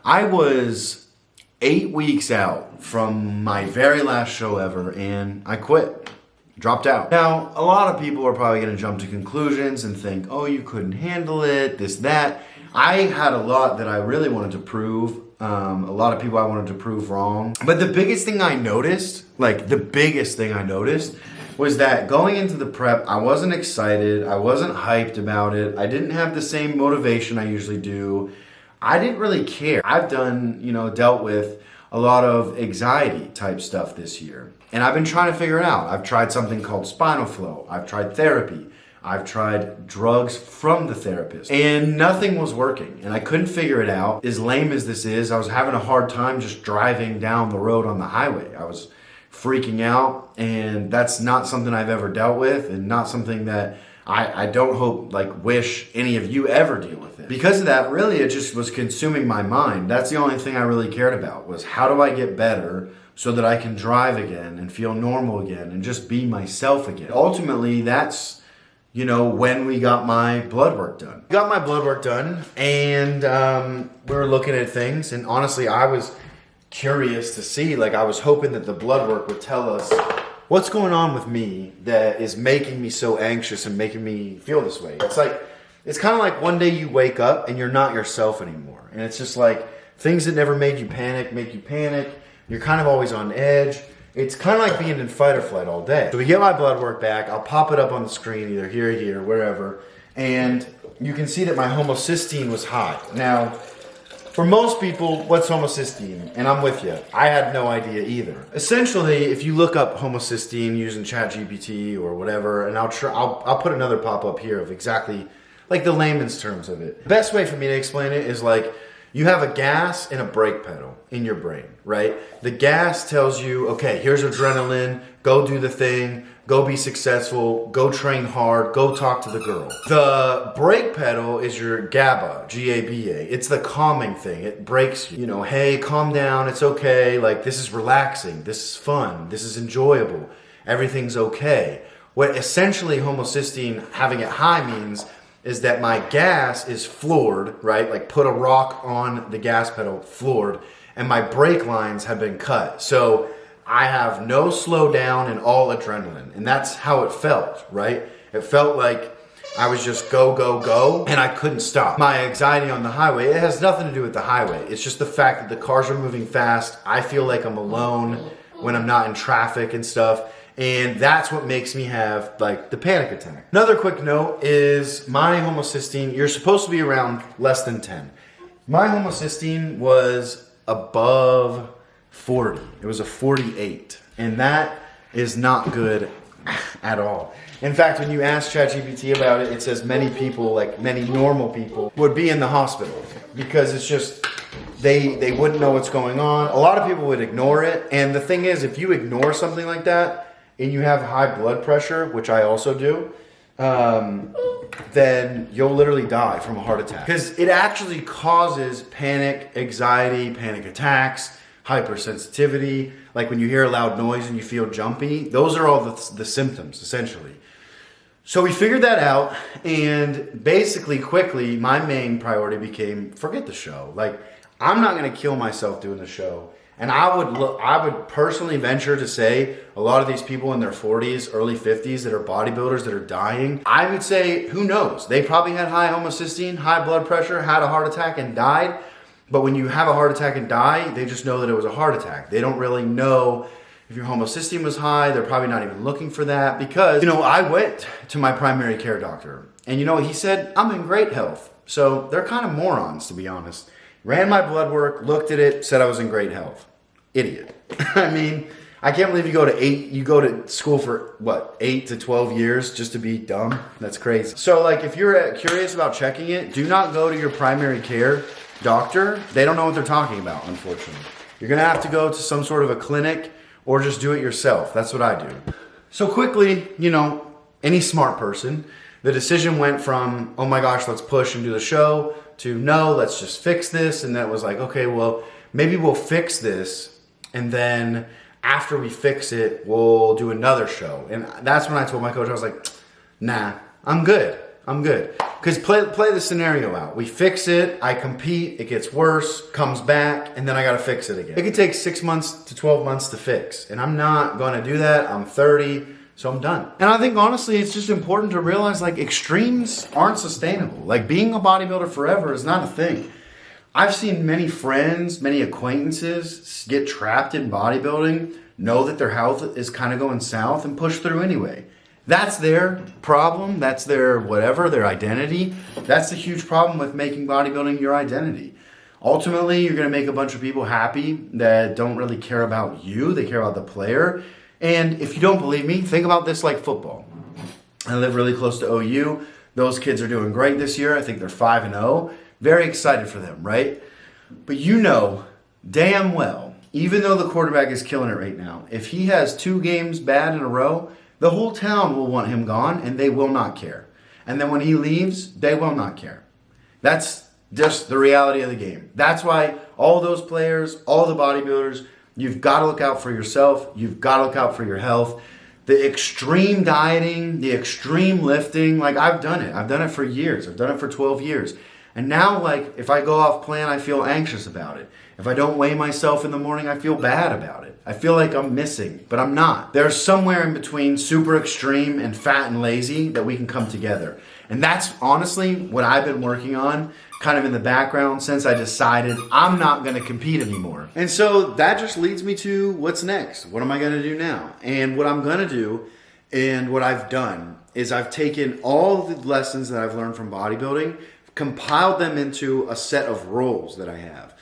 I was 8 weeks out from my very last show ever, and I quit. Dropped out. Now, a lot of people are probably going to jump to conclusions and think, oh, you couldn't handle it, this, that. I had a lot that I really wanted to prove. A lot of people I wanted to prove wrong. But the biggest thing I noticed, was that going into the prep, I wasn't excited. I wasn't hyped about it. I didn't have the same motivation I usually do. I didn't really care. I've dealt with a lot of anxiety type stuff this year. And I've been trying to figure it out. I've tried something called spinal flow. I've tried therapy. I've tried drugs from the therapist. And nothing was working. And I couldn't figure it out. As lame as this is, I was having a hard time just driving down the road on the highway. I was freaking out. And that's not something I've ever dealt with. And not something that I don't wish any of you ever deal with it. Because of that, really, it just was consuming my mind. That's the only thing I really cared about, was how do I get better so that I can drive again and feel normal again and just be myself again. Ultimately, that's, when we got my blood work done. Got my blood work done, and we were looking at things, and honestly, I was curious to see, I was hoping that the blood work would tell us what's going on with me that is making me so anxious and making me feel this way. It's kind of like one day you wake up and you're not yourself anymore. And it's just like things that never made you panic make you panic. You're kind of always on edge. It's kind of like being in fight or flight all day. So we get my blood work back. I'll pop it up on the screen, either here, wherever. And you can see that my homocysteine was high. Now, for most people, what's homocysteine? And I'm with you. I had no idea either. Essentially, if you look up homocysteine using ChatGPT or whatever, and I'll put another pop-up here of exactly the layman's terms of it. The best way for me to explain it is you have a gas and a brake pedal in your brain, right? The gas tells you, okay, here's adrenaline, go do the thing, go be successful, go train hard, go talk to the girl. The brake pedal is your GABA, G-A-B-A. It's the calming thing. It breaks you. Hey, calm down, it's okay. This is relaxing, this is fun, this is enjoyable, everything's okay. What essentially homocysteine having it high means is that my gas is floored, right? Put a rock on the gas pedal, floored, and my brake lines have been cut. So I have no slowdown and all adrenaline. And that's how it felt, right? It felt like I was just go, go, go, and I couldn't stop. My anxiety on the highway, it has nothing to do with the highway. It's just the fact that the cars are moving fast. I feel like I'm alone when I'm not in traffic and stuff. And that's what makes me have the panic attack. Another quick note is my homocysteine, you're supposed to be around less than 10. My homocysteine was above 40. It was a 48. And that is not good at all. In fact, when you ask ChatGPT about it, it says many people, many normal people, would be in the hospital because it's just, they wouldn't know what's going on. A lot of people would ignore it. And the thing is, if you ignore something like that, and you have high blood pressure, which I also do, then you'll literally die from a heart attack. Because it actually causes panic, anxiety, panic attacks, hypersensitivity. When you hear a loud noise and you feel jumpy, those are all the symptoms, essentially. So we figured that out, and basically, quickly, my main priority became, forget the show. I'm not gonna kill myself doing the show. And I would personally venture to say a lot of these people in their 40s, early 50s that are bodybuilders that are dying, I would say, who knows? They probably had high homocysteine, high blood pressure, had a heart attack and died. But when you have a heart attack and die, they just know that it was a heart attack. They don't really know if your homocysteine was high. They're probably not even looking for that because, I went to my primary care doctor and he said, I'm in great health. So they're kind of morons, to be honest. Ran my blood work, looked at it, said I was in great health. Idiot. I mean, I can't believe you go to school for 8 to 12 years just to be dumb. That's crazy. So if you're curious about checking it, do not go to your primary care doctor. They don't know what they're talking about, unfortunately. You're going to have to go to some sort of a clinic or just do it yourself. That's what I do. So quickly, any smart person, the decision went from, oh my gosh, let's push and do the show, to no, let's just fix this. And that was okay, well, maybe we'll fix this. And then after we fix it, we'll do another show. And that's when I told my coach, I was like, nah, I'm good. Because play the scenario out. We fix it, I compete, it gets worse, comes back, and then I gotta fix it again. It could take 6 months to 12 months to fix. And I'm not gonna do that. I'm 30, so I'm done. And I think honestly, it's just important to realize like extremes aren't sustainable. Like being a bodybuilder forever is not a thing. I've seen many friends, many acquaintances get trapped in bodybuilding, know that their health is kind of going south and push through anyway. That's their problem. That's their whatever, their identity. That's the huge problem with making bodybuilding your identity. Ultimately, you're going to make a bunch of people happy that don't really care about you. They care about the player. And if you don't believe me, think about this like football. I live really close to OU. Those kids are doing great this year. I think they're 5-0. Very excited for them, right? But you know damn well, even though the quarterback is killing it right now, if he has 2 games bad in a row, the whole town will want him gone, and they will not care. And then when he leaves, they will not care. That's just the reality of the game. That's why all those players, all the bodybuilders, you've got to look out for yourself. You've got to look out for your health. The extreme dieting, the extreme lifting, like I've done it. I've done it for years. I've done it for 12 years. And now, like, if I go off plan, I feel anxious about it. If I don't weigh myself in the morning, I feel bad about it. I feel like I'm missing, but I'm not. There's somewhere in between super extreme and fat and lazy that we can come together. And that's honestly what I've been working on kind of in the background since I decided I'm not going to compete anymore. And so that just leads me to what's next. What am I going to do now? And what I'm going to do and what I've done is I've taken all the lessons that I've learned from bodybuilding, compiled them into a set of roles that I have.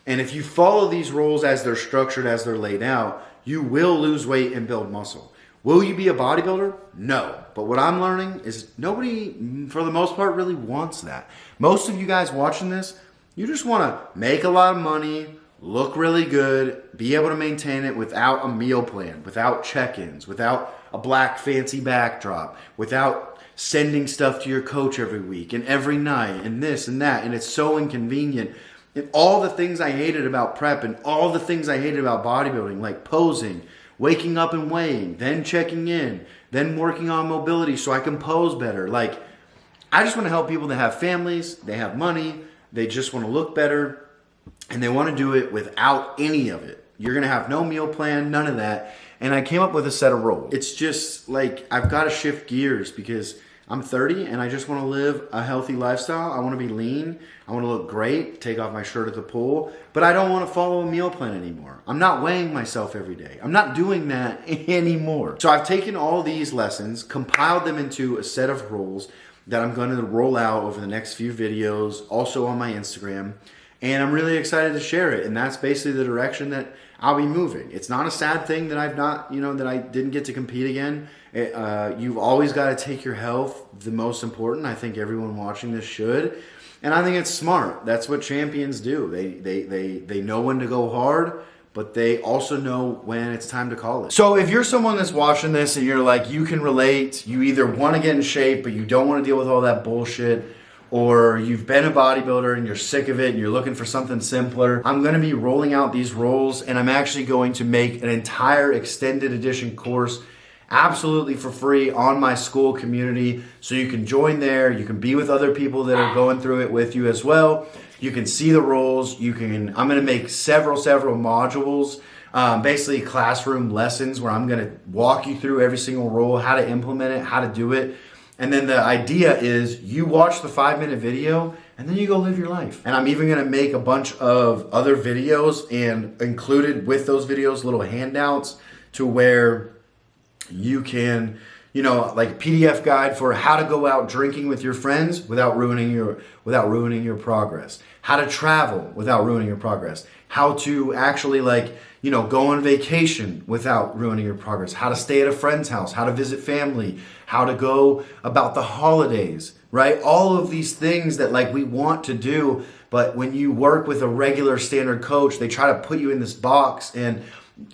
And if you follow these roles as they're structured, as they're laid out, you will lose weight and build muscle. Will you be a bodybuilder? No. But what I'm learning is nobody, for the most part, really wants that. Most of you guys watching this, you just want to make a lot of money, look really good, be able to maintain it without a meal plan, without check-ins, without a black fancy backdrop, without sending stuff to your coach every week and every night and this and that. And it's so inconvenient. And all the things I hated about prep and all the things I hated about bodybuilding, like posing, waking up and weighing, then checking in, then working on mobility so I can pose better. Like, I just want to help people that have families, they have money, they just want to look better, and they want to do it without any of it. You're going to have no meal plan, none of that. And I came up with a set of roles. It's just like I've got to shift gears because I'm 30 and I just want to live a healthy lifestyle. I want to be lean. I want to look great, take off my shirt at the pool, but I don't want to follow a meal plan anymore. I'm not weighing myself every day. I'm not doing that anymore. So I've taken all these lessons, compiled them into a set of roles that I'm going to roll out over the next few videos, also on my Instagram. And I'm really excited to share it. And that's basically the direction that I'll be moving. It's not a sad thing that that I didn't get to compete again. You've always got to take your health the most important. I think everyone watching this should. And I think it's smart. That's what champions do. They know when to go hard, but they also know when it's time to call it. So if you're someone that's watching this and you're like, you can relate, you either want to get in shape, but you don't want to deal with all that bullshit, or you've been a bodybuilder and you're sick of it and you're looking for something simpler, I'm going to be rolling out these roles, and I'm actually going to make an entire extended edition course absolutely for free on my school community. So you can join there, you can be with other people that are going through it with you as well. You can see the roles. I'm going to make several modules, basically classroom lessons where I'm going to walk you through every single role, how to implement it, how to do it. And then the idea is you watch the 5-minute video and then you go live your life. And I'm even going to make a bunch of other videos and included with those videos little handouts to where you can, like a PDF guide for how to go out drinking with your friends without ruining your progress. How to travel without ruining your progress. How to actually go on vacation without ruining your progress. How to stay at a friend's house. How to visit family. How to go about the holidays, right? All of these things that we want to do, but when you work with a regular standard coach, they try to put you in this box and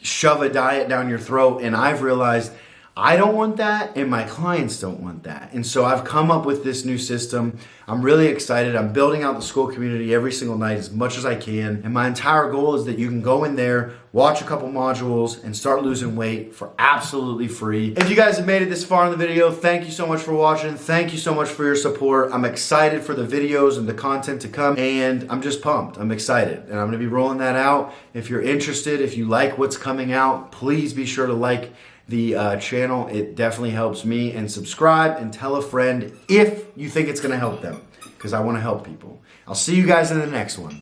shove a diet down your throat. And I've realized I don't want that, and my clients don't want that. And so I've come up with this new system. I'm really excited. I'm building out the school community every single night as much as I can. And my entire goal is that you can go in there, watch a couple modules, and start losing weight for absolutely free. If you guys have made it this far in the video, thank you so much for watching. Thank you so much for your support. I'm excited for the videos and the content to come, and I'm just pumped. I'm excited, and I'm gonna be rolling that out. If you're interested, if you like what's coming out, please be sure to like the channel. It definitely helps me, and subscribe and tell a friend if you think it's gonna help them, because I want to help people. I'll see you guys in the next one.